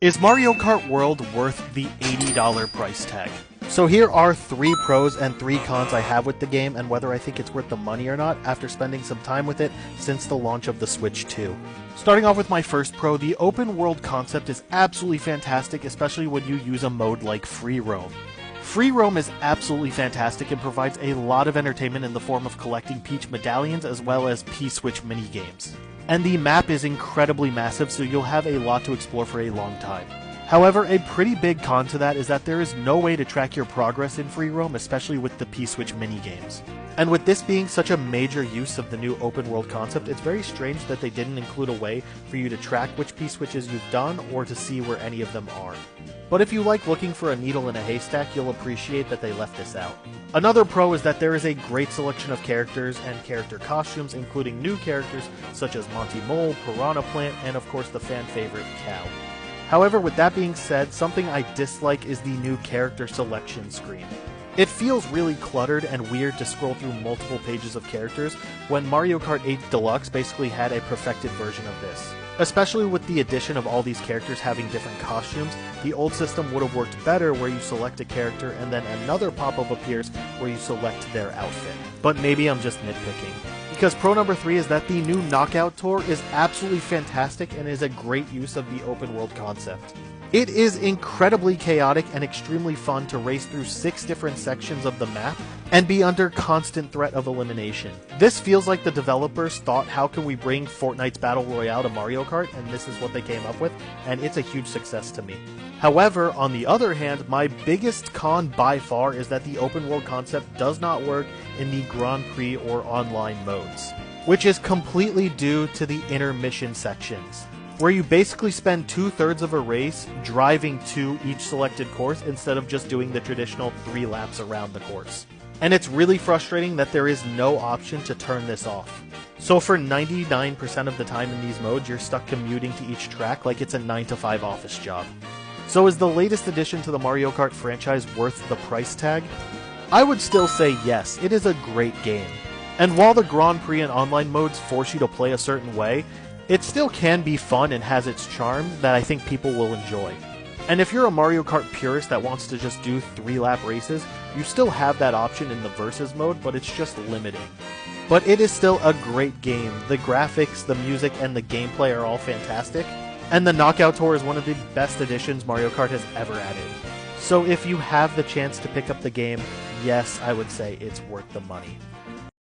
Is Mario Kart World worth the $80 price tag? So here are 3 pros and 3 cons I have with the game and whether I think it's worth the money or not after spending some time with it since the launch of the Switch 2. Starting off with my first pro, the open world concept is absolutely fantastic, especially when you use a mode like free roam. Free roam is absolutely fantastic and provides a lot of entertainment in the form of collecting Peach medallions as well as P-Switch minigames. And the map is incredibly massive, so you'll have a lot to explore for a long time. However, a pretty big con to that is that there is no way to track your progress in free roam, especially with the P-Switch minigames. And with this being such a major use of the new open world concept, it's very strange that they didn't include a way for you to track which P-Switches you've done or to see where any of them are. But if you like looking for a needle in a haystack, you'll appreciate that they left this out. Another pro is that there is a great selection of characters and character costumes, including new characters such as Monty Mole, Piranha Plant, and of course the fan favorite Cow. However, with that being said, something I dislike is the new character selection screen. It feels really cluttered and weird to scroll through multiple pages of characters when Mario Kart 8 Deluxe basically had a perfected version of this. Especially with the addition of all these characters having different costumes, the old system would have worked better where you select a character and then another pop-up appears where you select their outfit. But maybe I'm just nitpicking. Because pro number 3 is that the new Knockout Tour is absolutely fantastic and is a great use of the open world concept. It is incredibly chaotic and extremely fun to race through 6 different sections of the map and be under constant threat of elimination. This feels like the developers thought, how can we bring Fortnite's Battle Royale to Mario Kart, and this is what they came up with, and it's a huge success to me. However, on the other hand, my biggest con by far is that the open world concept does not work in the Grand Prix or online modes, which is completely due to the intermission sections, where you basically spend 2/3 of a race driving to each selected course instead of just doing the traditional 3 laps around the course. And it's really frustrating that there is no option to turn this off. So for 99% of the time in these modes, you're stuck commuting to each track like it's a 9-to-5 office job. So is the latest addition to the Mario Kart franchise worth the price tag? I would still say yes, it is a great game. And while the Grand Prix and online modes force you to play a certain way, it still can be fun and has its charm that I think people will enjoy. And if you're a Mario Kart purist that wants to just do 3-lap races, you still have that option in the Versus mode, but it's just limiting. But it is still a great game. The graphics, the music, and the gameplay are all fantastic, and the Knockout Tour is one of the best additions Mario Kart has ever added. So if you have the chance to pick up the game, yes, I would say it's worth the money.